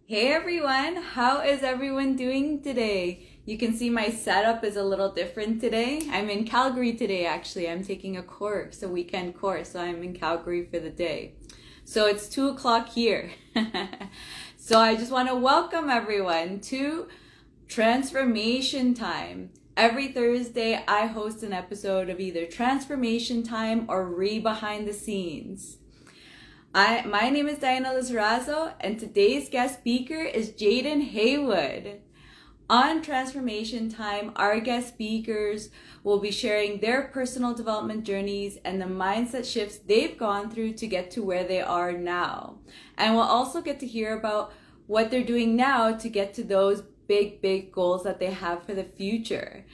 Hey everyone, how is everyone doing today? You can see my setup is a little different today. I'm in Calgary today actually. I'm taking a course, a weekend course, so I'm in Calgary for the day. So it's 2 o'clock here. So I just want to welcome everyone to Transformation Time. Every Thursday, I host an episode of either Transformation Time or Behind the Scenes. My name is Diana Lizarazo, and today's guest speaker is Jayden Haywood. On Transformation Time, our guest speakers will be sharing their personal development journeys and the mindset shifts they've gone through to get to where they are now. And we'll also get to hear about what they're doing now to get to those big goals that they have for the future.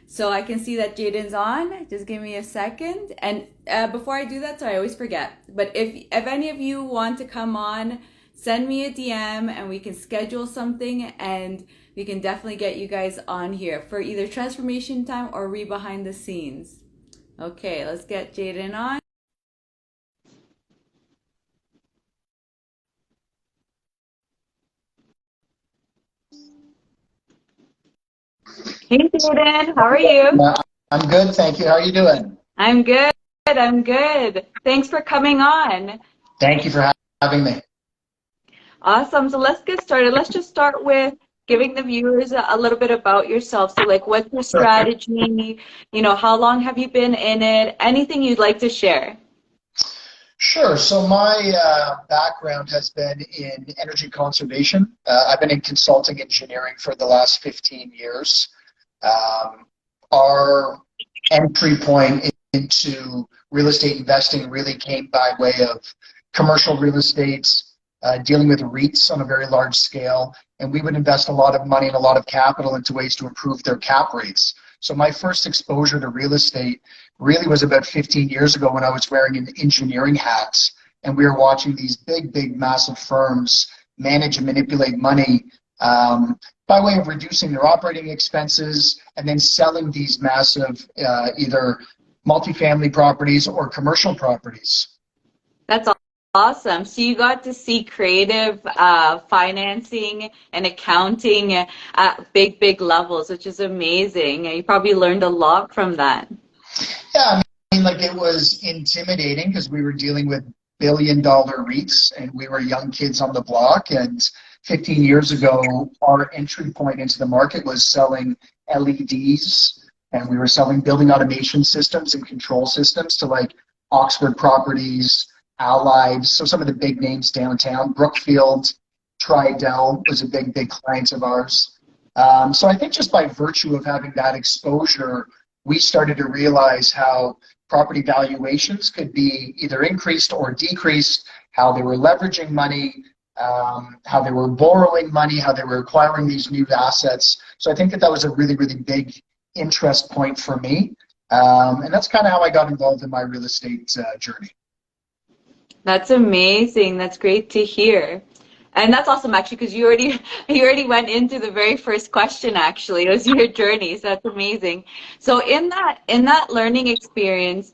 So I can see that Jayden's on. Just give me a second. And before I do that, so I always forget. But if any of you want to come on, send me a DM and we can schedule something and we can definitely get you guys on here for either Transformation Time or Behind the Scenes. Okay, let's get Jayden on. Hey Jayden, how are you? I'm good, thank you. How are you doing? I'm good. I'm good. Thanks for coming on. Thank you for having me. Awesome. So let's get started. Let's just start with giving the viewers a little bit about yourself. So like, what's your Sure. strategy? How long have you been in it? Anything you'd like to share? Sure. So my background has been in energy conservation. I've been in consulting engineering for the last 15 years. Our entry point into real estate investing really came by way of commercial real estate, dealing with REITs on a very large scale, and we would invest a lot of money and a lot of capital into ways to improve their cap rates. So my first exposure to real estate really was about 15 years ago when I was wearing an engineering hat, and we were watching these big, massive firms manage and manipulate money by way of reducing their operating expenses and then selling these massive either multifamily properties or commercial properties. That's awesome. So you got to see creative financing and accounting at big levels, which is amazing. You probably learned a lot from that. Yeah, I mean, like it was intimidating because we were dealing with billion-dollar REITs and we were young kids on the block. And 15 years ago, our entry point into the market was selling LEDs, and we were selling building automation systems and control systems to like Oxford Properties, Allied, so some of the big names downtown. Brookfield, Tridel was a big client of ours. So I think just by virtue of having that exposure, we started to realize how property valuations could be either increased or decreased, how they were leveraging money, how they were borrowing money, how they were acquiring these new assets. So I think that was a really big interest point for me. And that's kind of how I got involved in my real estate journey. That's amazing. That's great to hear. And that's awesome actually because you already went into the very first question actually. It was your journey. So that's amazing. So in that learning experience,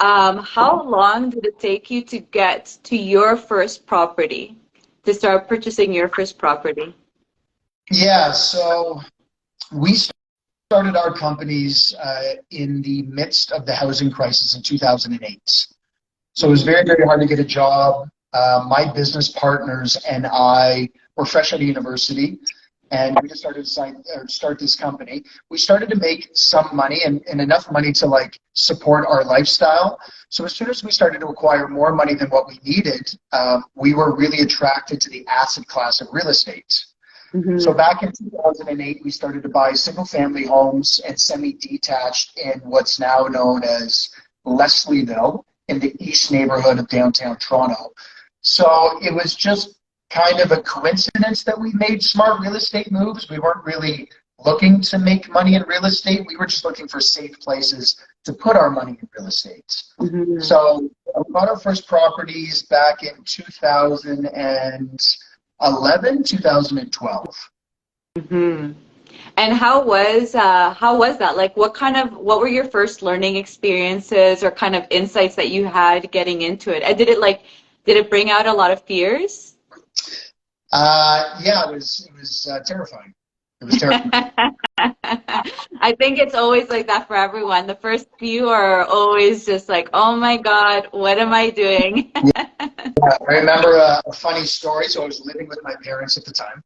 how long did it take you to get to your first property, to start purchasing your first property? Yeah, so we started our companies in the midst of the housing crisis in 2008. So it was very hard to get a job. My business partners and I were fresh out of university, and we just started to start this company. We started to make some money and enough money to like support our lifestyle. So as soon as we started to acquire more money than what we needed, we were really attracted to the asset class of real estate. So back in 2008, we started to buy single-family homes and semi-detached in what's now known as Leslieville in the east neighborhood of downtown Toronto. So it was just kind of a coincidence that we made smart real estate moves. We weren't really looking to make money in real estate. We were just looking for safe places to put our money in real estate. So we bought our first properties back in 2011, 2012. And how was that? Like what were your first learning experiences or kind of insights that you had getting into it? And did it bring out a lot of fears? Yeah, it was terrifying. It was terrifying. I think it's always like that for everyone. The first few are always just like, oh my God, what am I doing? Yeah, I remember a funny story. So I was living with my parents at the time.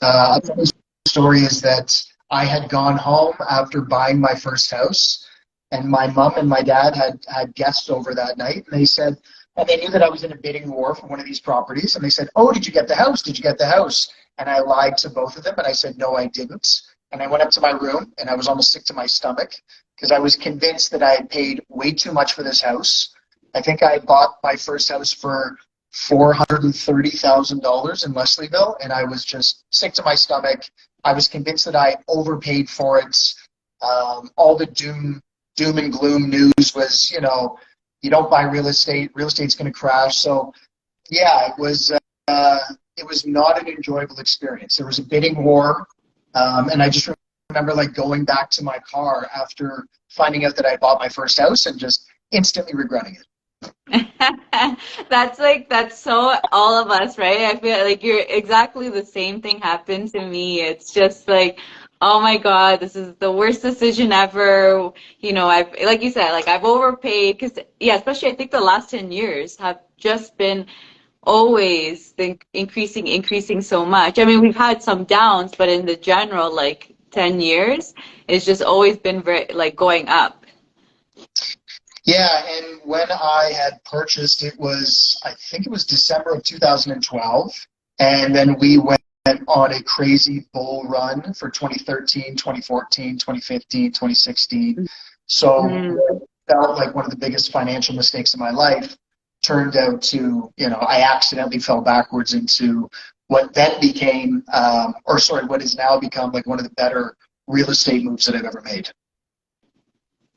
A funny story is that I had gone home after buying my first house, and my mom and my dad had guests over that night, and they said, and they knew that I was in a bidding war for one of these properties, and they said, "Oh, did you get the house? Did you get the house?" And I lied to both of them, and I said, "No, I didn't." And I went up to my room, and I was almost sick to my stomach because I was convinced that I had paid way too much for this house. I think I bought my first house for $430,000 in Leslieville, and I was just sick to my stomach. I was convinced that I overpaid for it. All the doom and gloom news was, you don't buy real estate, real estate's going to crash. So yeah, it was not an enjoyable experience. There was a bidding war, and I just remember like going back to my car after finding out that I bought my first house and just instantly regretting it. That's so all of us, right? I feel like you're exactly the same thing happened to me. It's just like, oh my God, this is the worst decision ever. I've, like you said, like I've overpaid because, yeah, especially I think the last 10 years have just been always think increasing so much. I mean, we've had some downs, but in the general, like 10 years, it's just always been very, like going up. Yeah, and when I had purchased, I think it was December of 2012, and then we went on a crazy bull run for 2013, 2014, 2015, 2016. So Mm. it felt like one of the biggest financial mistakes of my life turned out to, I accidentally fell backwards into what then became, what has now become like one of the better real estate moves that I've ever made.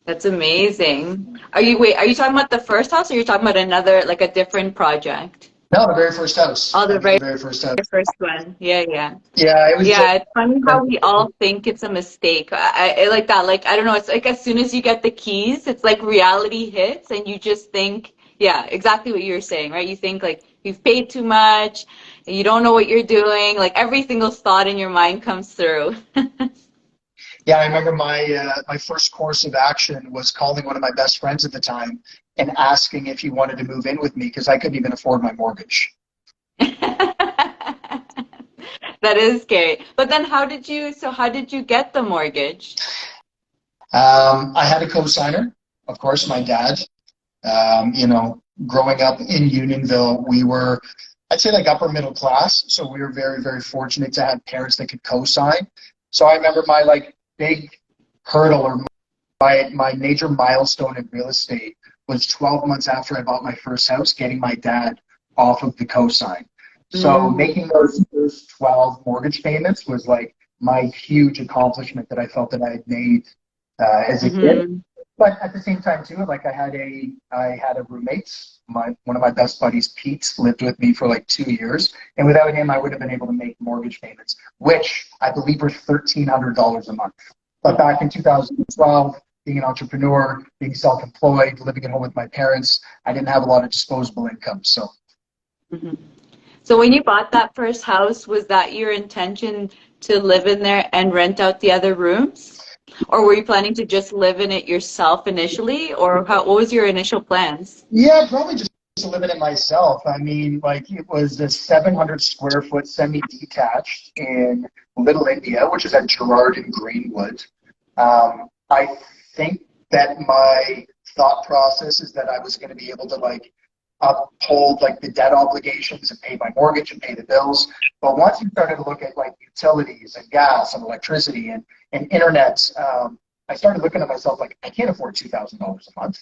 That's amazing. Are you talking about the first house or you're talking about another, like a different project? No, the very first house. Oh, I the mean, the very very first house. first one. Yeah, yeah. Yeah, it was just, Yeah, it's funny how we all think it's a mistake. I like that. Like, I don't know, it's like as soon as you get the keys, it's like reality hits and you just think, yeah, exactly what you're saying, right? You think like you've paid too much, and you don't know what you're doing. Like every single thought in your mind comes through. yeah, I remember my first course of action was calling one of my best friends at the time and asking if he wanted to move in with me because I couldn't even afford my mortgage. That is scary. But then how did you get the mortgage? I had a co-signer, of course, my dad. Growing up in Unionville, we were, I'd say like upper middle class. So we were very, very fortunate to have parents that could co-sign. So I remember my like big hurdle or my major milestone in real estate was 12 months after I bought my first house, getting my dad off of the cosign. So Mm. making those first 12 mortgage payments was like my huge accomplishment that I felt that I had made as a kid. Hmm. But at the same time too, like I had a roommate. One of my best buddies, Pete, lived with me for like 2 years, and without him, I wouldn't have been able to make mortgage payments, which I believe were $1,300 a month. But back in 2012, being an entrepreneur, being self-employed, living at home with my parents, I didn't have a lot of disposable income. So Hmm. So when you bought that first house, was that your intention to live in there and rent out the other rooms? Or were you planning to just live in it yourself initially? Or what was your initial plans? yeah, probably just living it myself. I mean, like it was a 700 square foot semi-detached in Little India, which is at Gerrard and Greenwood. I think that my thought process is that I was going to be able to like uphold like the debt obligations and pay my mortgage and pay the bills. But once you started to look at like utilities and gas and electricity and internet, I started looking at myself like I can't afford $2,000 a month.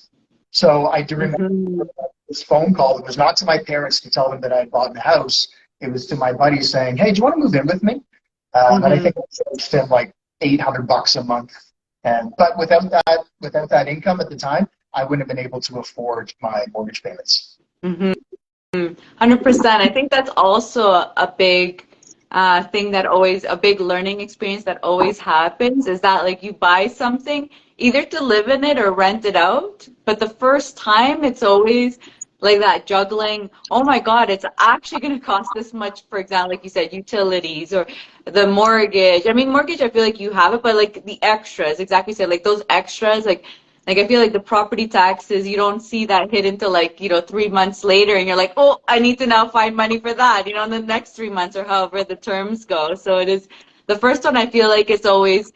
So I do remember Hmm. this phone call. It was not to my parents to tell them that I had bought a house. It was to my buddy saying, "Hey, do you want to move in with me?" And I Hmm. think I charged him like $800 a month. But without that income at the time, I wouldn't have been able to afford my mortgage payments. Hmm. 100%. I think that's also a big thing that always, a big learning experience that always happens is that like you buy something either to live in it or rent it out. But the first time it's always like that juggling, oh my God, it's actually going to cost this much, for example, like you said, utilities or the mortgage. I mean, mortgage, I feel like you have it, but like the extras, exactly said, like those extras, like I feel like the property taxes, you don't see that hit until like, 3 months later, and you're like, oh, I need to now find money for that, in the next 3 months or however the terms go. So it is the first one. I feel like it's always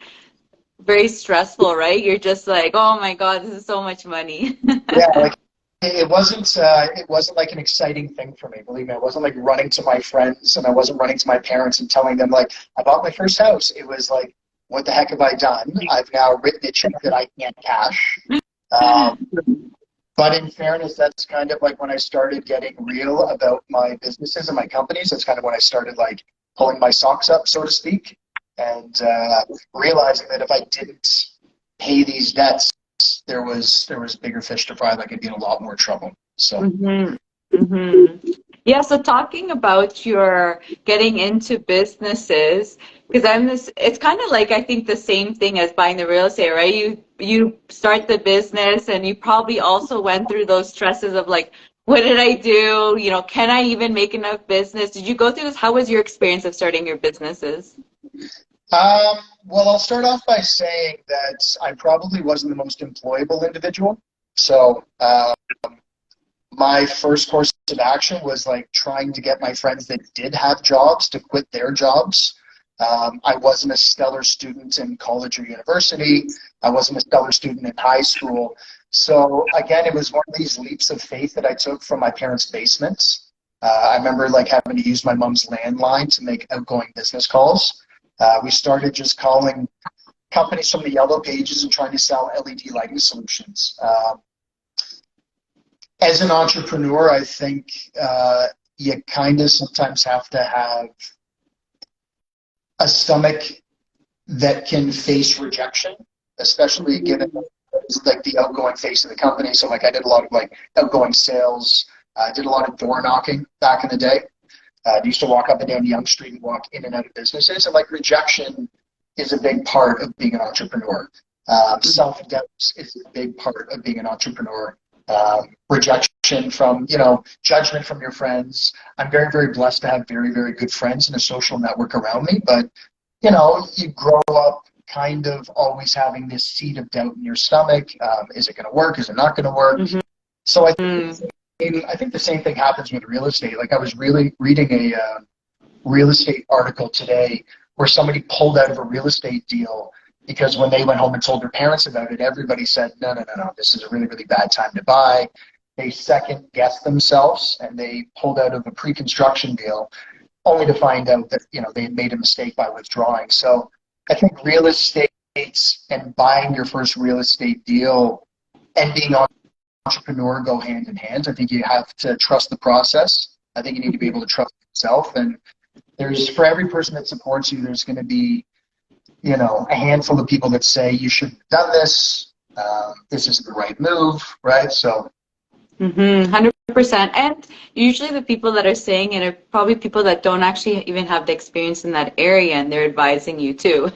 very stressful, right? You're just like, oh my God, this is so much money. Yeah, like it wasn't like an exciting thing for me. Believe me, I wasn't like running to my friends, and I wasn't running to my parents and telling them like I bought my first house. It was like, what the heck have I done? I've now written a check that I can't cash. Um, but in fairness, that's kind of like when I started getting real about my businesses and my companies. That's kind of when I started like pulling my socks up, so to speak, and realizing that if I didn't pay these debts, there was bigger fish to fry. Like I'd be in a lot more trouble. So. hmm hmm Yeah, so talking about your getting into businesses, because it's kind of like I think the same thing as buying the real estate, right? You start the business and you probably also went through those stresses of like, what did I do? Can I even make enough business? Did you go through this? How was your experience of starting your businesses? Well, I'll start off by saying that I probably wasn't the most employable individual. So my first course of action was like trying to get my friends that did have jobs to quit their jobs. I wasn't a stellar student in college or university. I wasn't a stellar student in high school. So again, it was one of these leaps of faith that I took from my parents' basement. I remember like having to use my mom's landline to make outgoing business calls. We started just calling companies from the yellow pages and trying to sell LED lighting solutions. As an entrepreneur, I think you kind of sometimes have to have a stomach that can face rejection, especially given like the outgoing face of the company. So like I did a lot of like outgoing sales. I did a lot of door knocking back in the day. I used to walk up and down Yonge Street and walk in and out of businesses. And like rejection is a big part of being an entrepreneur. Self-doubt is a big part of being an entrepreneur. Rejection from, judgment from your friends. I'm very, very blessed to have very, very good friends and a social network around me. But, you grow up kind of always having this seed of doubt in your stomach. Is it going to work? Is it not going to work? Mm-hmm. So I think the same thing happens with real estate. Like I was really reading a real estate article today where somebody pulled out of a real estate deal because when they went home and told their parents about it, everybody said, no, this is a really, really bad time to buy. They second guessed themselves and they pulled out of a pre-construction deal only to find out that, they had made a mistake by withdrawing. So I think real estate and buying your first real estate deal and being an entrepreneur go hand in hand. I think you have to trust the process. I think you need to be able to trust yourself. And for every person that supports you, there's going to be, a handful of people that say you should have done this. This isn't the right move, right? So. 100%. And usually the people that are saying it are probably people that don't actually even have the experience in that area, and they're advising you too,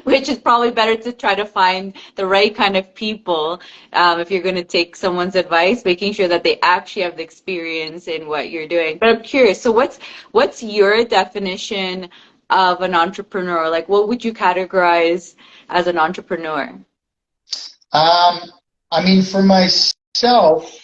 which is probably better to try to find the right kind of people if you're going to take someone's advice, making sure that they actually have the experience in what you're doing. But I'm curious, so what's your definition of an entrepreneur? Like, what would you categorize as an entrepreneur? For myself,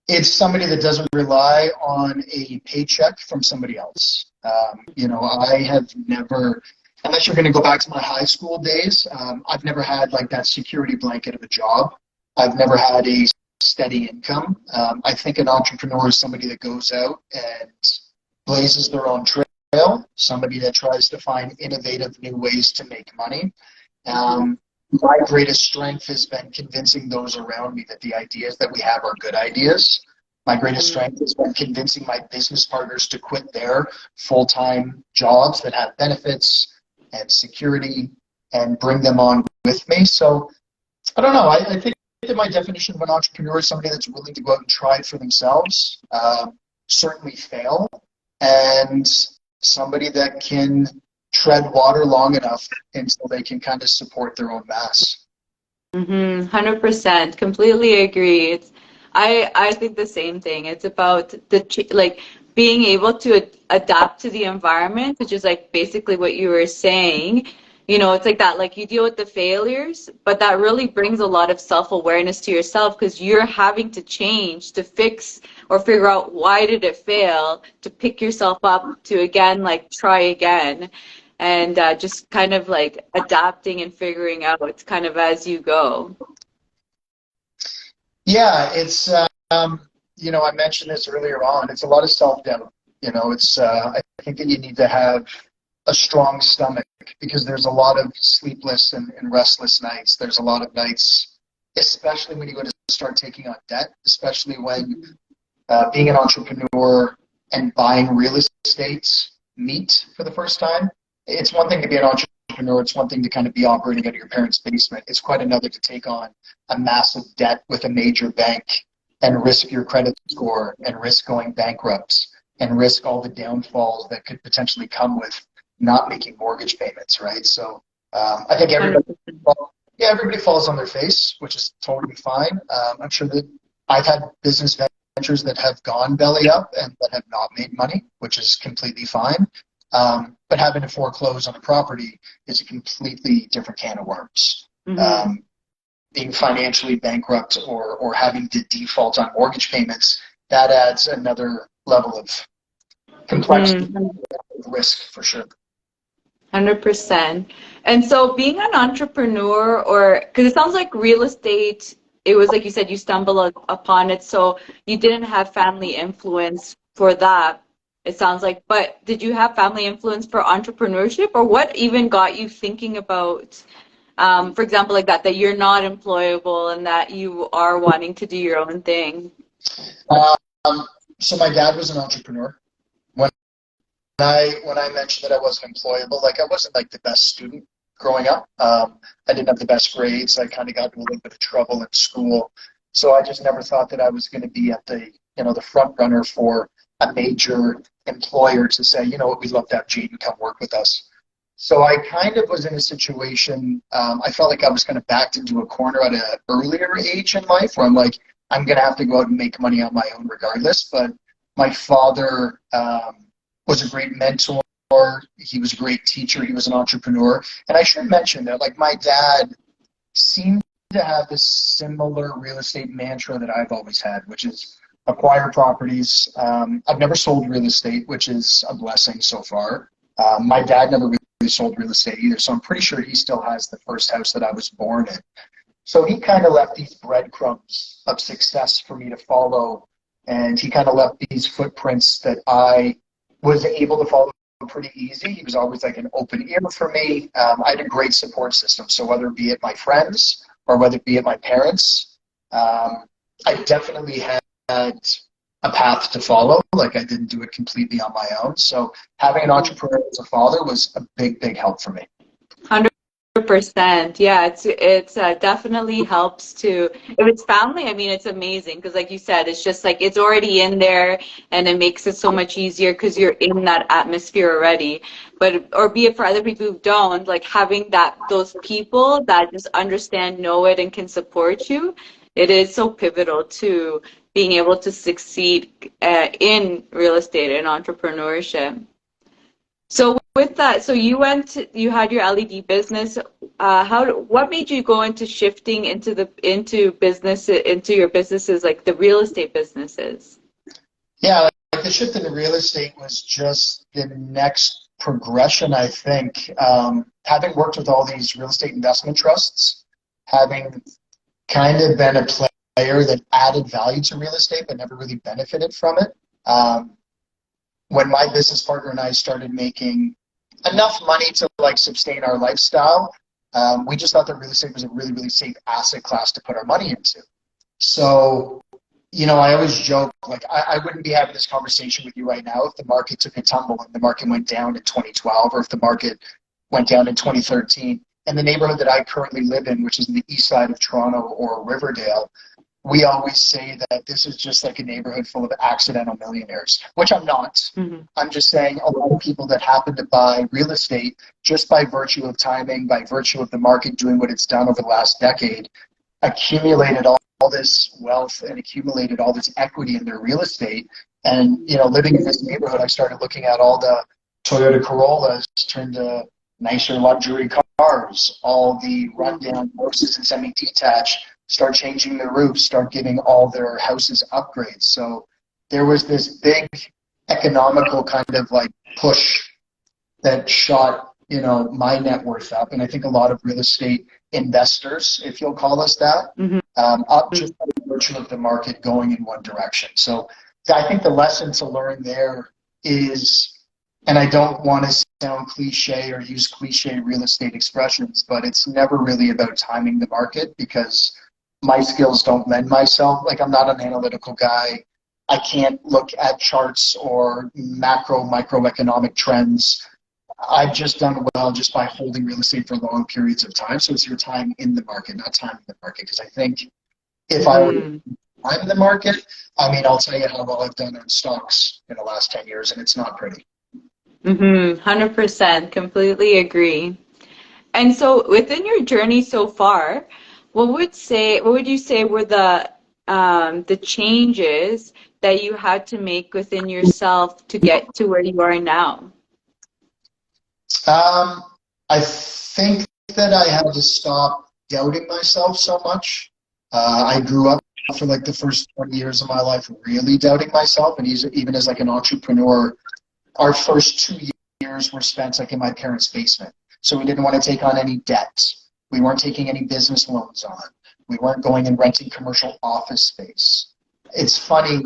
it's somebody that doesn't rely on a paycheck from somebody else. I have never, unless you're going to go back to my high school days, I've never had like that security blanket of a job. I've never had a steady income. I think an entrepreneur is somebody that goes out and blazes their own trail, somebody that tries to find innovative new ways to make money. My greatest strength has been convincing those around me that the ideas that we have are good ideas. My greatest strength has been convincing my business partners to quit their full-time jobs that have benefits and security and bring them on with me. So I don't know. I think that my definition of an entrepreneur is somebody that's willing to go out and try it for themselves, certainly fail, and somebody that can tread water long enough until they can kind of support their own mass. 100%. Completely agree. I think the same thing. It's about like being able to adapt to the environment, which is like basically what you were saying. You know, it's like that, like you deal with the failures, but that really brings a lot of self-awareness to yourself because you're having to change to fix or figure out why did it fail, to pick yourself up to again, like try again, and just kind of like adapting and figuring out kind of as you go. Yeah, it's I mentioned this earlier on. It's a lot of self-doubt. I think that you need to have a strong stomach because there's a lot of sleepless and restless nights. There's a lot of nights, especially when you go to start taking on debt, especially when being an entrepreneur and buying real estate meet for the first time. It's one thing to be an entrepreneur. It's one thing to kind of be operating out of your parents' basement. It's quite another to take on a massive debt with a major bank and risk your credit score and risk going bankrupt and risk all the downfalls that could potentially come with not making mortgage payments, right? So I think everybody falls on their face, which is totally fine. I'm sure that I've had business ventures that have gone belly up and that have not made money, which is completely fine. But having to foreclose on a property is a completely different can of worms. Being financially bankrupt or having to default on mortgage payments, that adds another level of complexity, risk for sure. 100%. And so being an entrepreneur, or because it sounds like real estate, it was like you said, you stumbled upon it, so you didn't have family influence for that, it sounds like. But did you have family influence for entrepreneurship, or what even got you thinking about, for example, like that you're not employable and that you are wanting to do your own thing? So my dad was an entrepreneur. When I mentioned that I wasn't employable, like I wasn't like the best student growing up. I didn't have the best grades. I kind of got into a little bit of trouble in school. So I just never thought that I was going to be at the front runner for a major employer to say, you know what, we'd love to have Jayden come work with us. So I kind of was in a situation, I felt like I was kind of backed into a corner at an earlier age in life where I'm like, I'm going to have to go out and make money on my own regardless. But my father was a great mentor. He was a great teacher. He was an entrepreneur. And I should mention that, like, my dad seemed to have this similar real estate mantra that I've always had, which is acquire properties. I've never sold real estate, which is a blessing so far. My dad never really sold real estate either, so I'm pretty sure he still has the first house that I was born in. So he kind of left these breadcrumbs of success for me to follow, and he kind of left these footprints that I was able to follow pretty easy. He was always like an open ear for me. I had a great support system. So whether it be it my friends or whether it be it my parents, I definitely had a path to follow. Like I didn't do it completely on my own. So having an entrepreneur as a father was a big, big help for me. 100%. Yeah, it's definitely helps to, if it's family, I mean, it's amazing because like you said, it's just like it's already in there and it makes it so much easier because you're in that atmosphere already. But or be it for other people who don't, like having those people that just understand, know it, and can support you, it is so pivotal to being able to succeed in real estate and entrepreneurship. So with that, so you had your LED business. What made you go into shifting into your businesses, like the real estate businesses? Yeah, like the shift into real estate was just the next progression, I think. Having worked with all these real estate investment trusts, having kind of been a player that added value to real estate but never really benefited from it. When my business partner and I started making enough money to like sustain our lifestyle, we just thought that real estate was a really, really safe asset class to put our money into. So, I always joke, like I wouldn't be having this conversation with you right now if the market took a tumble and the market went down in 2012 or if the market went down in 2013. In the neighborhood that I currently live in, which is in the east side of Toronto or Riverdale, we always say that this is just like a neighborhood full of accidental millionaires, which I'm not. Mm-hmm. I'm just saying a lot of people that happen to buy real estate just by virtue of timing, by virtue of the market doing what it's done over the last decade, accumulated all all this wealth and accumulated all this equity in their real estate. And, you know, living in this neighborhood, I started looking at all the Toyota Corollas turned to nicer luxury cars, all the rundown horses and semi-detached start changing their roofs, start giving all their houses upgrades. So there was this big economical kind of like push that shot, you know, my net worth up. And I think a lot of real estate investors, if you'll call us that, up just by virtue of the market going in one direction. So I think the lesson to learn there is, and I don't want to sound cliche or use cliche real estate expressions, but it's never really about timing the market, because my skills don't lend myself. Like, I'm not an analytical guy. I can't look at charts or microeconomic trends. I've just done well just by holding real estate for long periods of time. So it's your time in the market, not timing the market. Because I think if I were to time the market, I mean, I'll tell you how well I've done on stocks in the last 10 years, and it's not pretty. 100%, completely agree. And so within your journey so far, what would you say were the changes that you had to make within yourself to get to where you are now? I think that I had to stop doubting myself so much. I grew up for like the first 20 years of my life really doubting myself, and even as like an entrepreneur, our first 2 years were spent like in my parents' basement. So we didn't want to take on any debt. We weren't taking any business loans on. We weren't going and renting commercial office space. It's funny,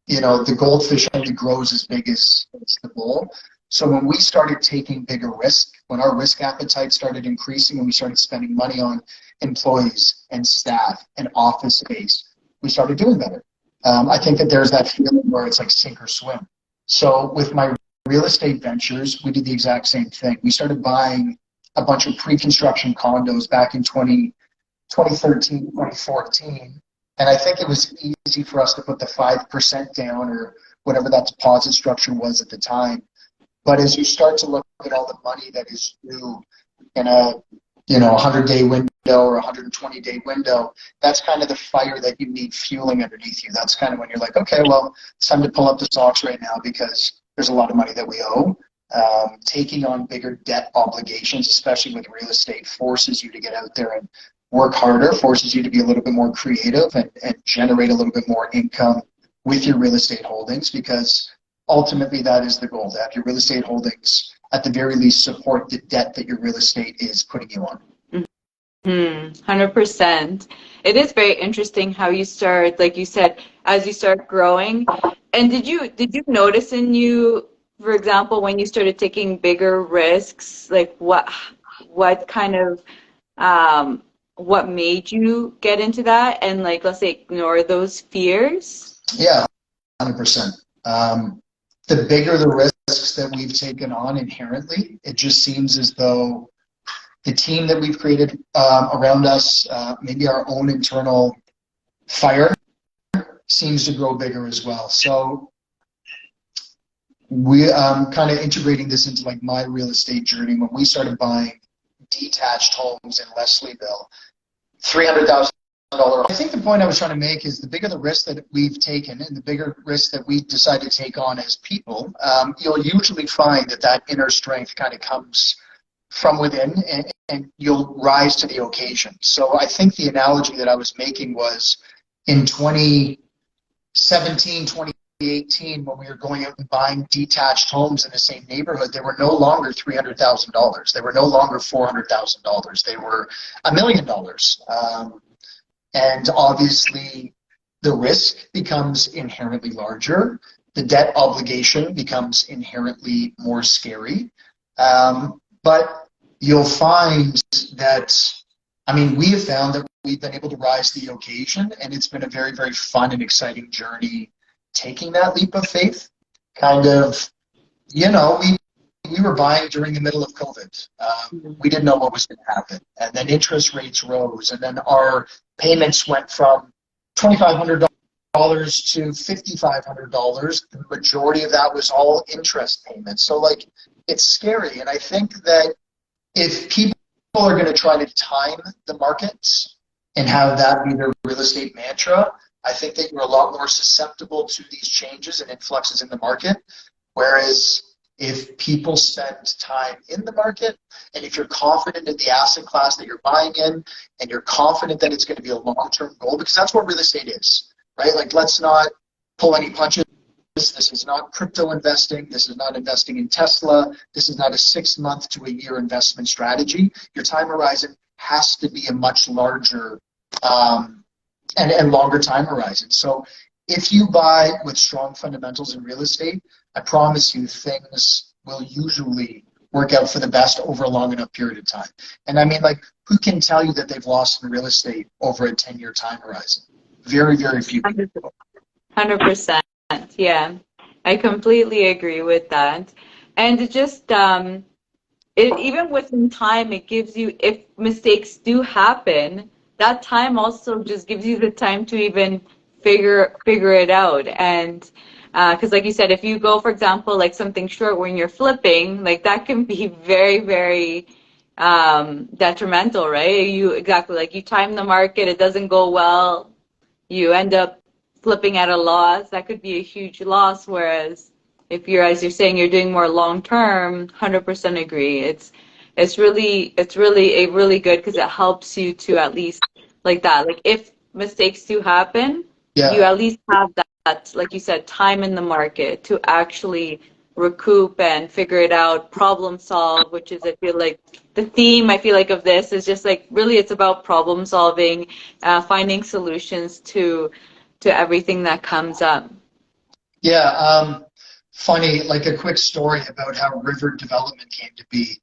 you know, the goldfish only grows as big as the bowl. So when we started taking bigger risk, when our risk appetite started increasing and we started spending money on employees and staff and office space, we started doing better. I think that there's that feeling where it's like sink or swim. So with my real estate ventures, we did the exact same thing. We started buying a bunch of pre-construction condos back in 2013, 2014. And I think it was easy for us to put the 5% down or whatever that deposit structure was at the time. But as you start to look at all the money that is due in a 100-day window or 120-day window, that's kind of the fire that you need fueling underneath you. That's kind of when you're like, okay, well, it's time to pull up the socks right now because there's a lot of money that we owe. Taking on bigger debt obligations, especially with real estate, forces you to get out there and work harder, forces you to be a little bit more creative and generate a little bit more income with your real estate holdings, because ultimately that is the goal, to have your real estate holdings at the very least support the debt that your real estate is putting you on. 100%. It is very interesting how you start, like you said, as you start growing. And did you notice in you, for example, when you started taking bigger risks, like what kind of what made you get into that and, like, let's say, ignore those fears? Yeah, 100%. The bigger the risks that we've taken on inherently, it just seems as though the team that we've created around us, maybe our own internal fire, seems to grow bigger as well. So we kind of integrating this into like my real estate journey. When we started buying detached homes in Leslieville, $300,000. I think the point I was trying to make is the bigger the risk that we've taken and the bigger risk that we decide to take on as people, you'll usually find that inner strength kind of comes from within, and you'll rise to the occasion. So I think the analogy that I was making was in 2017, 2018, when we were going out and buying detached homes in the same neighborhood, they were no longer $300,000. They were no longer $400,000. They were $1 million. And obviously, the risk becomes inherently larger. The debt obligation becomes inherently more scary. But you'll find that, I mean, we have found that we've been able to rise to the occasion, and it's been a very, very fun and exciting journey taking that leap of faith. Kind of, you know, we were buying during the middle of COVID. We didn't know what was going to happen. And then interest rates rose, and then our payments went from $2,500 to $5,500. The majority of that was all interest payments. So, like, it's scary. And I think that if people are going to try to time the markets, and have that be their real estate mantra, I think that you're a lot more susceptible to these changes and influxes in the market. Whereas if people spend time in the market, and if you're confident in the asset class that you're buying in, and you're confident that it's going to be a long-term goal, because that's what real estate is, right? Like, let's not pull any punches. This is not crypto investing. This is not investing in Tesla. This is not a 6-month to a year investment strategy. Your time horizon has to be a much larger and longer time horizon. So if you buy with strong fundamentals in real estate, I promise you things will usually work out for the best over a long enough period of time. And I mean, like, who can tell you that they've lost in real estate over a 10-year time horizon? Very, very few people. 100%. Yeah, I completely agree with that. And it just, even within time, it gives you, if mistakes do happen, that time also just gives you the time to even figure it out. And because like you said, if you go, for example, like something short when you're flipping, like that can be very, very detrimental, right? Exactly, like you time the market, it doesn't go well, you end up flipping at a loss. That could be a huge loss. Whereas if you're, as you're saying, you're doing more long term, 100% agree. It's really a really good, because it helps you to at least, like that. Like if mistakes do happen, Yeah. you at least have that, like you said, time in the market to actually recoup and figure it out, problem solve, which is, I feel like, the theme, I feel like, of this is just like, really, it's about problem solving, finding solutions to everything that comes up. Yeah, funny, like a quick story about how river development came to be.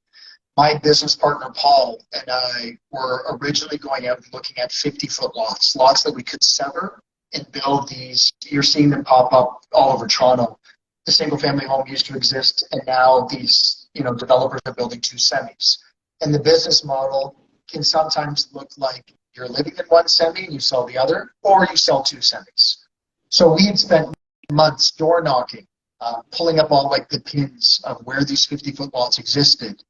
My business partner, Paul, and I were originally going out and looking at 50-foot lots that we could sever and build these. You're seeing them pop up all over Toronto. The single-family home used to exist, and now these, developers are building 2 semis. And the business model can sometimes look like you're living in one semi and you sell the other, or you sell 2 semis. So we had spent months door knocking, pulling up all like the pins of where these 50-foot lots existed,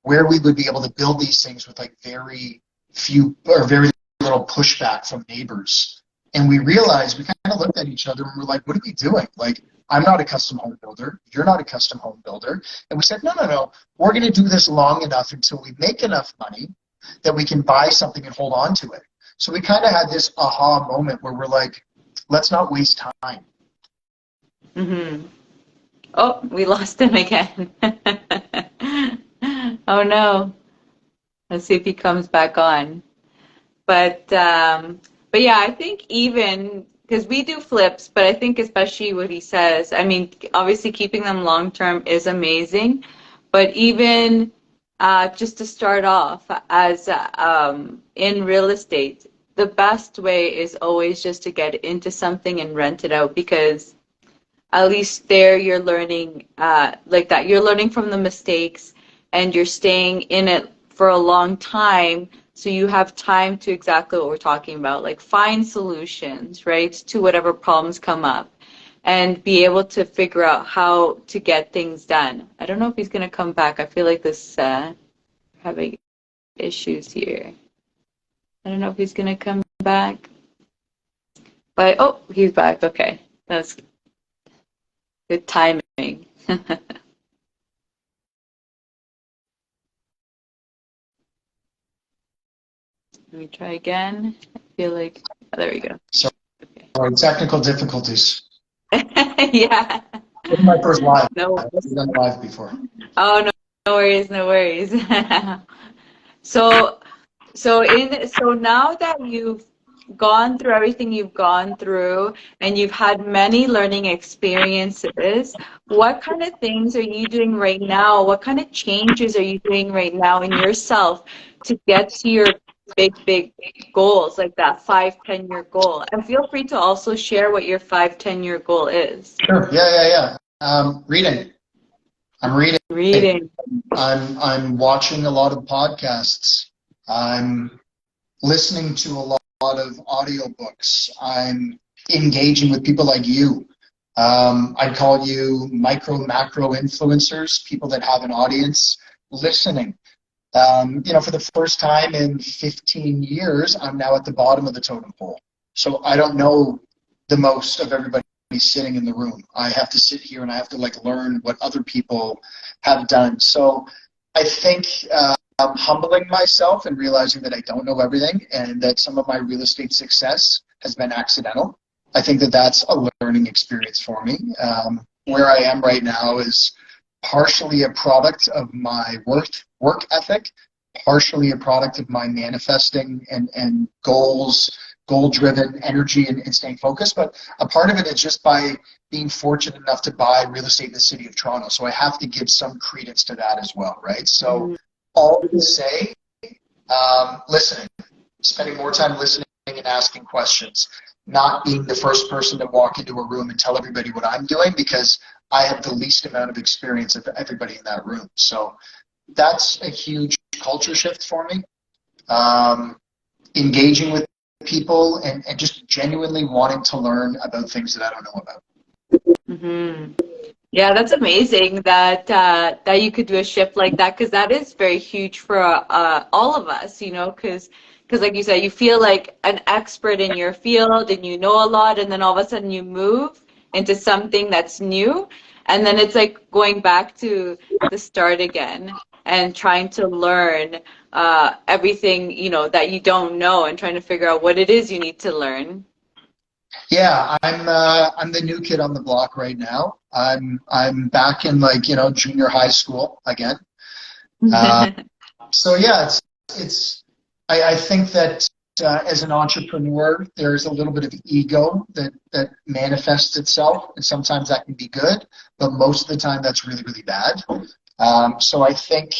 where we would be able to build these things with like very few or very little pushback from neighbors. And we realized, we kind of looked at each other and we're like, what are we doing? Like, I'm not a custom home builder. You're not a custom home builder. And we said, no. We're going to do this long enough until we make enough money that we can buy something and hold on to it. So we kind of had this aha moment where we're like, let's not waste time. Mm-hmm. Oh, we lost him again. Oh no. Let's see if he comes back on. But yeah, I think even because we do flips, but I think especially what he says, I mean, obviously keeping them long term is amazing, but even just to start off as in real estate, the best way is always just to get into something and rent it out, because at least there you're learning like that. You're learning from the mistakes and you're staying in it for a long time. So you have time to, exactly what we're talking about, like find solutions, right, to whatever problems come up and be able to figure out how to get things done. I don't know if he's going to come back. I feel like this having issues here. I don't know if he's going to come back. But, oh, he's back. Okay. That's good timing. Let me try again. I feel like, oh, there we go. Sorry, Okay. technical difficulties. Yeah. This is my first live. No. I've never done live before. Oh, no worries, no worries. So now that you've gone through everything you've gone through and you've had many learning experiences, what kind of things are you doing right now? What kind of changes are you doing right now in yourself to get to your big goals, like that 5-10 year goal? And feel free to also share what your 5-10 year goal is. Sure. Yeah. Reading. I'm reading. I'm watching a lot of podcasts. I'm listening to a lot of audiobooks. I'm engaging with people like you. I call you macro influencers, people that have an audience, listening. For the first time in 15 years, I'm now at the bottom of the totem pole. So I don't know the most of everybody sitting in the room. I have to sit here and I have to learn what other people have done. So I think I'm humbling myself and realizing that I don't know everything and that some of my real estate success has been accidental. I think that that's a learning experience for me. Where I am right now is partially a product of my work ethic, partially a product of my manifesting and goal-driven energy and staying focused. But a part of it is just by being fortunate enough to buy real estate in the city of Toronto. So I have to give some credence to that as well, right? So all to say, listening, spending more time listening and asking questions, not being the first person to walk into a room and tell everybody what I'm doing because I have the least amount of experience of everybody in that room. So that's a huge culture shift for me. Engaging with people and just genuinely wanting to learn about things that I don't know about. Mm-hmm. Yeah, that's amazing that that you could do a shift like that, because that is very huge for all of us, because like you said, you feel like an expert in your field and you know a lot, and then all of a sudden you move into something that's new, and then it's like going back to the start again and trying to learn everything, that you don't know, and trying to figure out what it is you need to learn. Yeah, I'm the new kid on the block right now. I'm back in junior high school again. Uh, so yeah, I think that as an entrepreneur, there's a little bit of ego that manifests itself, and sometimes that can be good, but most of the time that's really, really bad. So I think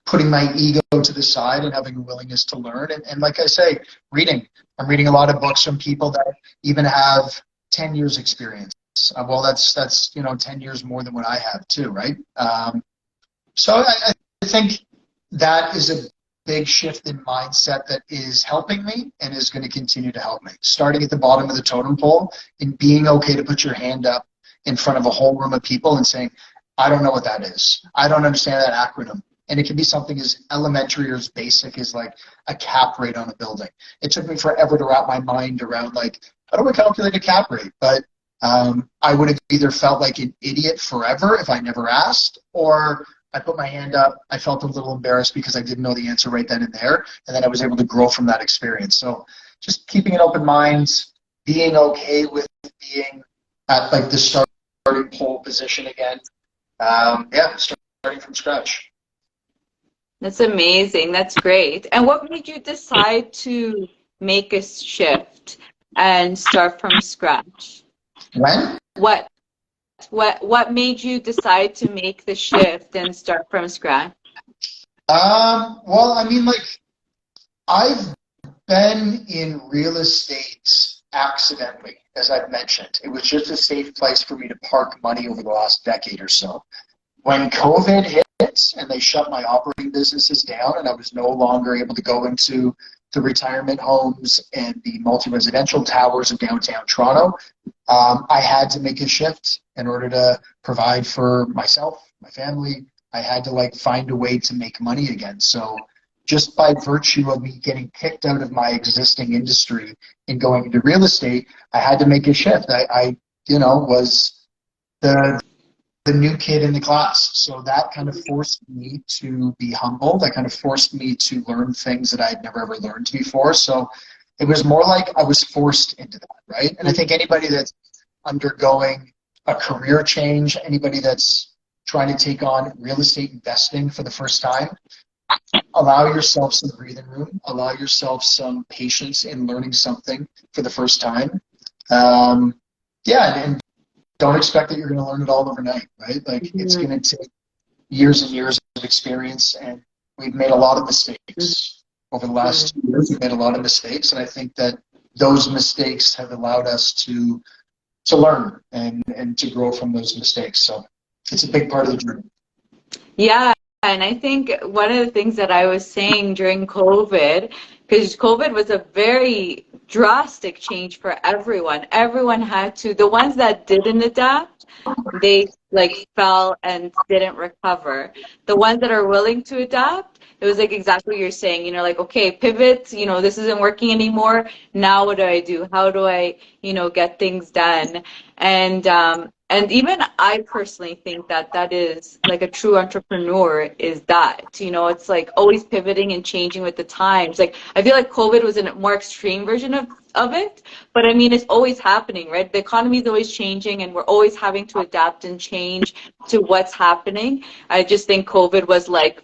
putting my ego to the side and having a willingness to learn, and like I say, reading. I'm reading a lot of books from people that even have 10 years experience. Well, that's 10 years more than what I have too, right? So I think that is a big shift in mindset that is helping me and is going to continue to help me. Starting at the bottom of the totem pole and being okay to put your hand up in front of a whole room of people and saying, I don't know what that is. I don't understand that acronym. And it can be something as elementary or as basic as like a cap rate on a building. It took me forever to wrap my mind around how do I calculate a cap rate? But I would have either felt like an idiot forever if I never asked, or I put my hand up, I felt a little embarrassed because I didn't know the answer right then and there, and then I was able to grow from that experience. So just keeping an open mind, being okay with being at the starting pole position again. Starting from scratch. That's amazing. That's great. And what made you decide to make a shift and start from scratch? When? What made you decide to make the shift and start from scratch? Well, I mean, I've been in real estate accidentally, as I've mentioned. It was just a safe place for me to park money over the last decade or so. When COVID hit and they shut my operating businesses down and I was no longer able to go into the retirement homes and the multi-residential towers of downtown Toronto, I had to make a shift in order to provide for myself, my family. I had to find a way to make money again. So just by virtue of me getting kicked out of my existing industry and going into real estate, I had to make a shift. I was the new kid in the class. So that kind of forced me to be humble. That kind of forced me to learn things that I had never ever learned before. So it was more like I was forced into that, right? And I think anybody that's undergoing a career change, anybody that's trying to take on real estate investing for the first time, allow yourself some breathing room, allow yourself some patience in learning something for the first time. And don't expect that you're going to learn it all overnight, right? It's going to take years and years of experience, and we've made a lot of mistakes over the last 2 years. We've made a lot of mistakes, and I think that those mistakes have allowed us to learn and to grow from those mistakes. So it's a big part of the journey. Yeah, and I think one of the things that I was saying during COVID, because COVID was a very drastic change for everyone. Everyone had to, the ones that didn't adapt, they fell and didn't recover. The ones that are willing to adapt, it was like exactly what you're saying, you know, like, okay, pivot, you know, this isn't working anymore. Now what do I do? How do I, you know, get things done? And even I personally think that that is like a true entrepreneur is that, you know, it's like always pivoting and changing with the times. Like I feel like COVID was a more extreme version of it, but I mean, it's always happening, right? The economy is always changing and we're always having to adapt and change to what's happening. I just think COVID was like,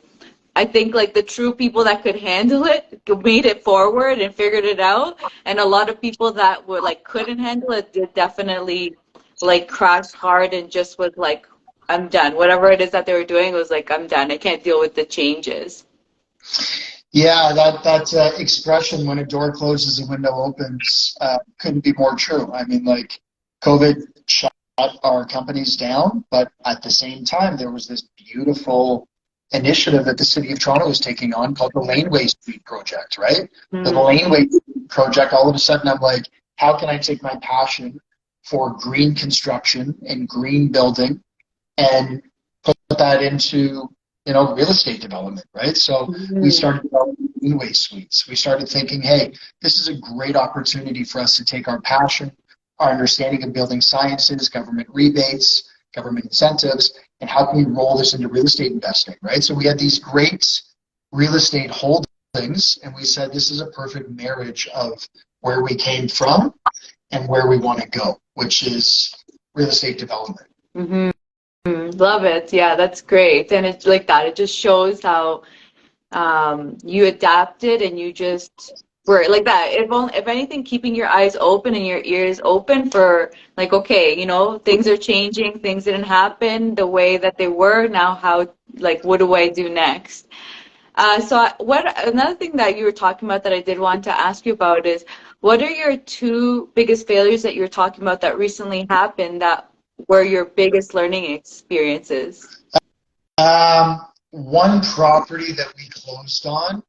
I think like the true people that could handle it made it forward and figured it out. And a lot of people that were like couldn't handle it did definitely like crashed hard and just was like, I'm done. Whatever it is that they were doing was like, I'm done. I can't deal with the changes. Yeah, that expression, when a door closes, a window opens, couldn't be more true. I mean, like, COVID shut our companies down, but at the same time, there was this beautiful initiative that the City of Toronto was taking on called the Laneway Street Project, right? The Laneway Street Project, all of a sudden, I'm like, how can I take my passion for green construction and green building and put that into, you know, real estate development, right? So we started developing Greenway Suites. We started thinking, hey, this is a great opportunity for us to take our passion, our understanding of building sciences, government rebates, government incentives, and how can we roll this into real estate investing, right? So we had these great real estate holdings, and we said this is a perfect marriage of where we came from and where we want to go, which is real estate development. Mm-hmm. Love it. Yeah, that's great. And it's like that. It just shows how you adapted and you just were like that. If anything, keeping your eyes open and your ears open for like, okay, you know, things are changing. Things didn't happen the way that they were. Now, how, like, what do I do next? Another thing that you were talking about that I did want to ask you about is what are your two biggest failures that you were talking about that recently happened that were your biggest learning experiences? One property that we closed on,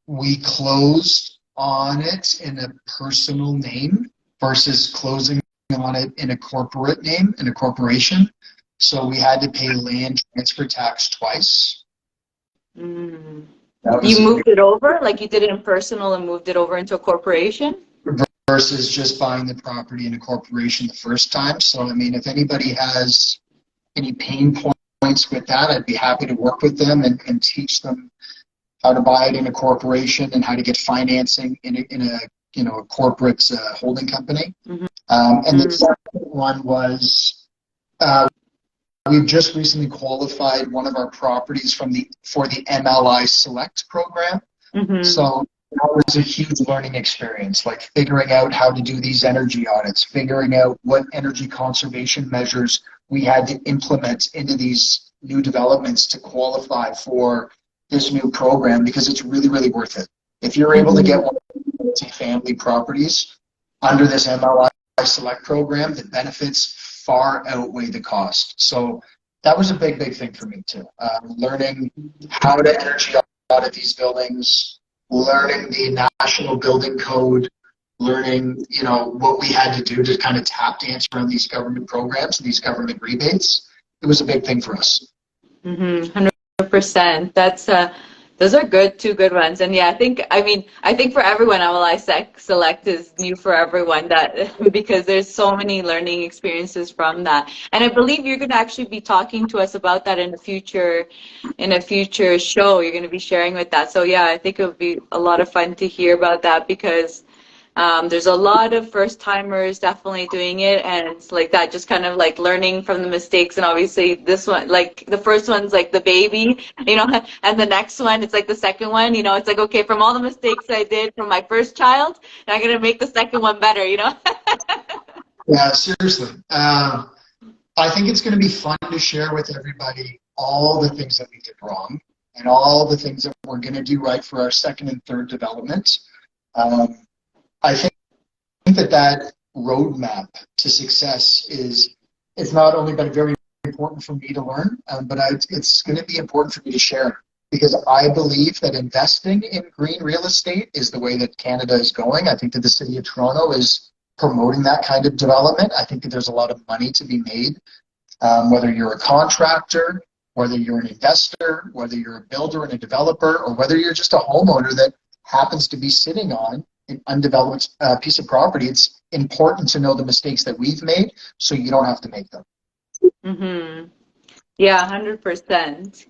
we closed on it in a personal name versus closing on it in a corporate name, in a corporation. So we had to pay land transfer tax twice. You moved it over, like you did it in personal and moved it over into a corporation? Versus just buying the property in a corporation the first time. So, I mean, if anybody has any pain points with that, I'd be happy to work with them and teach them how to buy it in a corporation and how to get financing in a you know, a corporate holding company. And the second one was we've just recently qualified one of our properties for the MLI Select program. So that was a huge learning experience, like figuring out how to do these energy audits, figuring out what energy conservation measures we had to implement into these new developments to qualify for this new program, because it's really, really worth it. If you're able to get one of the multi-family properties under this MLI Select program, the benefits far outweigh the cost. So that was a big, big thing for me too. Learning how to energy audit these buildings, learning the national building code, learning, you know, what we had to do to kind of tap dance around these government programs and these government rebates. It was a big thing for us. 100%. Those are two good ones. And yeah, I think for everyone, MLI Select is new for everyone because there's so many learning experiences from that. And I believe you're going to actually be talking to us about that in a future show. You're going to be sharing with that. So yeah, I think it would be a lot of fun to hear about that because there's a lot of first timers definitely doing it, and it's like that, just kind of like learning from the mistakes. And obviously this one, like the first one's like the baby, you know, and the next one, it's like the second one, you know, it's like, okay, from all the mistakes I did from my first child, I'm going to make the second one better, you know? Yeah, seriously. I think it's going to be fun to share with everybody all the things that we did wrong and all the things that we're going to do right for our second and third development. I think that roadmap to success it's not only been very important for me to learn, but it's going to be important for me to share, because I believe that investing in green real estate is the way that Canada is going. I think that the City of Toronto is promoting that kind of development. I think that there's a lot of money to be made, whether you're a contractor, whether you're an investor, whether you're a builder and a developer, or whether you're just a homeowner that happens to be sitting on an undeveloped piece of property. It's important to know the mistakes that we've made so you don't have to make them. Mm-hmm. Yeah, 100%.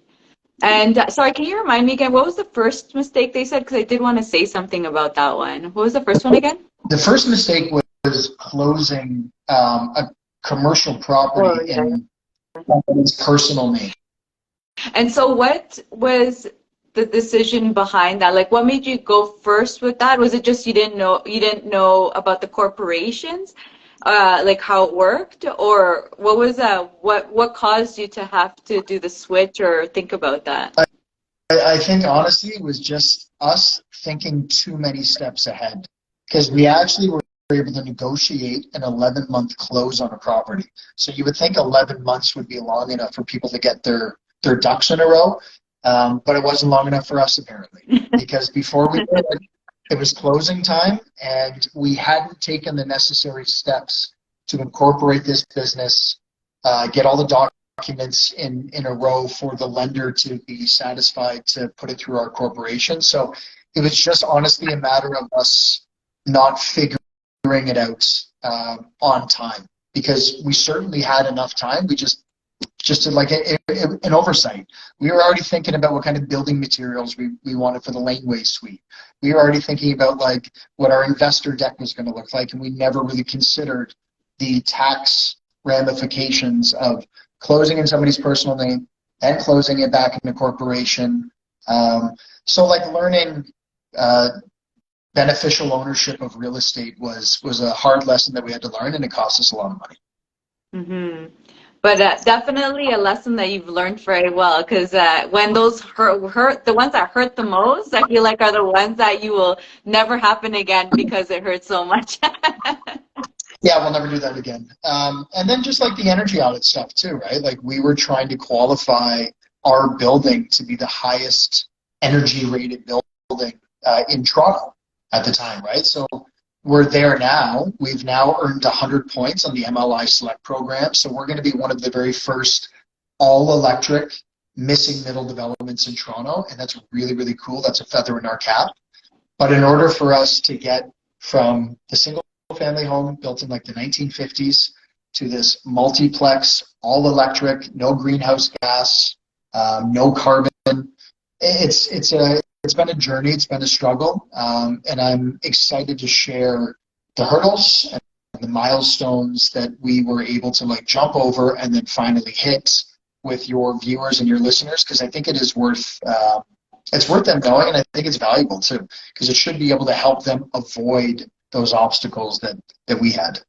And sorry, can you remind me again, what was the first mistake they said? Because I did want to say something about that one. What was the first one again? The first mistake was closing a commercial property in somebody's personal name. And so what was the decision behind that? Like, what made you go first with that? Was it just you didn't know about the corporations, like how it worked, or what was what caused you to have to do the switch or think about that? I think honestly it was just us thinking too many steps ahead, because we actually were able to negotiate an 11-month close on a property. So you would think 11 months would be long enough for people to get their ducks in a row, but it wasn't long enough for us apparently, because before we did it, it was closing time and we hadn't taken the necessary steps to incorporate this business, get all the documents in a row for the lender to be satisfied to put it through our corporation. So it was just honestly a matter of us not figuring it out on time, because we certainly had enough time. We just did like an oversight. We were already thinking about what kind of building materials we wanted for the laneway suite. We were already thinking about like what our investor deck was going to look like, and we never really considered the tax ramifications of closing in somebody's personal name and closing it back in the corporation. So like learning beneficial ownership of real estate was a hard lesson that we had to learn, and it cost us a lot of money. Mm-hmm. But definitely a lesson that you've learned very well, because when those hurt, the ones that hurt the most, I feel like are the ones that you will never happen again because it hurts so much. Yeah, we'll never do that again. And then just like the energy audit stuff too, right? Like we were trying to qualify our building to be the highest energy rated building in Toronto at the time, right? So we're there now. We've now earned 100 points on the MLI Select program. So we're going to be one of the very first all-electric missing middle developments in Toronto. And that's really, really cool. That's a feather in our cap. But in order for us to get from the single-family home built in like the 1950s to this multiplex, all-electric, no greenhouse gas, no carbon, it's been a journey. It's been a struggle, and I'm excited to share the hurdles and the milestones that we were able to like jump over and then finally hit with your viewers and your listeners, because I think it is worth them knowing, and I think it's valuable too, because it should be able to help them avoid those obstacles that we had.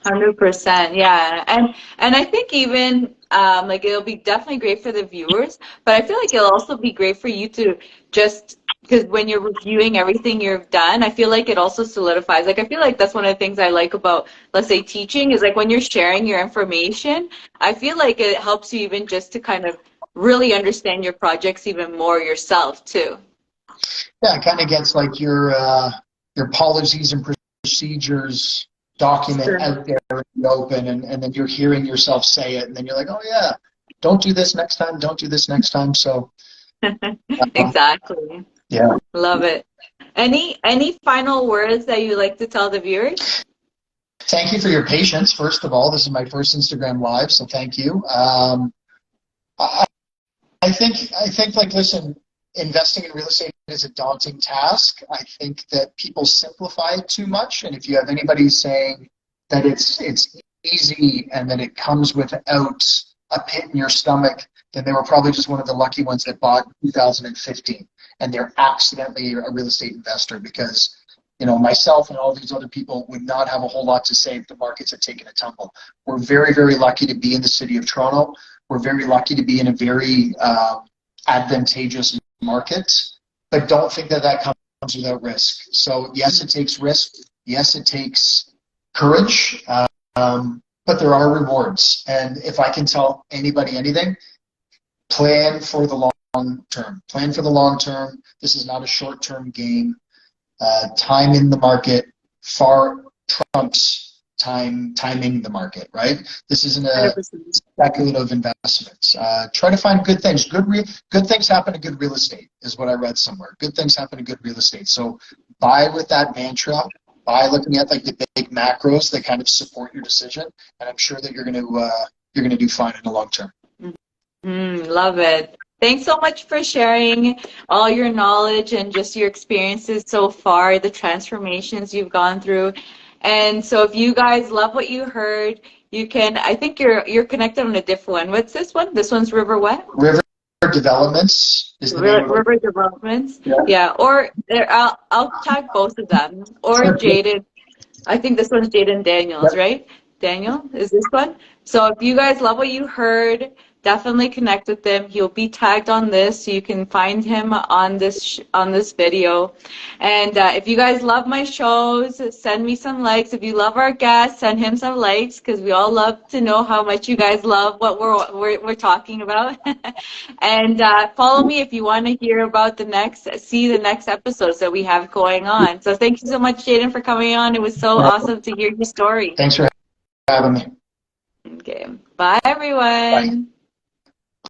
100%, yeah, and I think even like it'll be definitely great for the viewers, but I feel like it'll also be great for you to just, because when you're reviewing everything you've done, I feel like it also solidifies. Like I feel like that's one of the things I like about, let's say, teaching, is like when you're sharing your information, I feel like it helps you even just to kind of really understand your projects even more yourself too. Yeah, it kind of gets like your policies and procedures document out there in the open, and then you're hearing yourself say it, and then you're like, oh yeah, don't do this next time, don't do this next time. So exactly. Yeah. Love it. Any final words that you like to tell the viewers? Thank you for your patience. First of all, this is my first Instagram live, so thank you. I think like, listen, investing in real estate is a daunting task. I think that people simplify it too much, and if you have anybody saying that it's easy and that it comes without a pit in your stomach, then they were probably just one of the lucky ones that bought in 2015, and they're accidentally a real estate investor, because myself and all these other people would not have a whole lot to say if the markets had taken a tumble. We're very, very lucky to be in the city of Toronto. We're very lucky to be in a very advantageous market, but don't think that comes without risk. So yes, it takes risk. Yes, it takes courage, but there are rewards. And if I can tell anybody anything, plan for the long term. Plan for the long term. This is not a short-term game. Time in the market far trumps timing the market, right? This isn't a 100%. speculative investment. Try to find good things. Good things happen in good real estate is what I read somewhere. Good things happen in good real estate. So buy with that mantra. Buy looking at like the big macros that kind of support your decision, and I'm sure that you're gonna do fine in the long term. Love it. Thanks so much for sharing all your knowledge and just your experiences so far, the transformations you've gone through. And so if you guys love what you heard, you can, I think you're connected on a different one. What's this one? This one's River what? River Developments is the name of it. River Developments. Yeah. Yeah. Or I'll tag both of them. Or Sure. Jayden. I think this one's Jayden Daniels, right? Daniel, is this one? So if you guys love what you heard, definitely connect with him. He'll be tagged on this, so you can find him on this video. And if you guys love my shows, send me some likes. If you love our guests, send him some likes, because we all love to know how much you guys love what we're talking about. And follow me if you want to hear about the next episodes that we have going on. So thank you so much, Jayden, for coming on. It was so awesome to hear your story. Thanks for having me. Okay. Bye, everyone. Bye.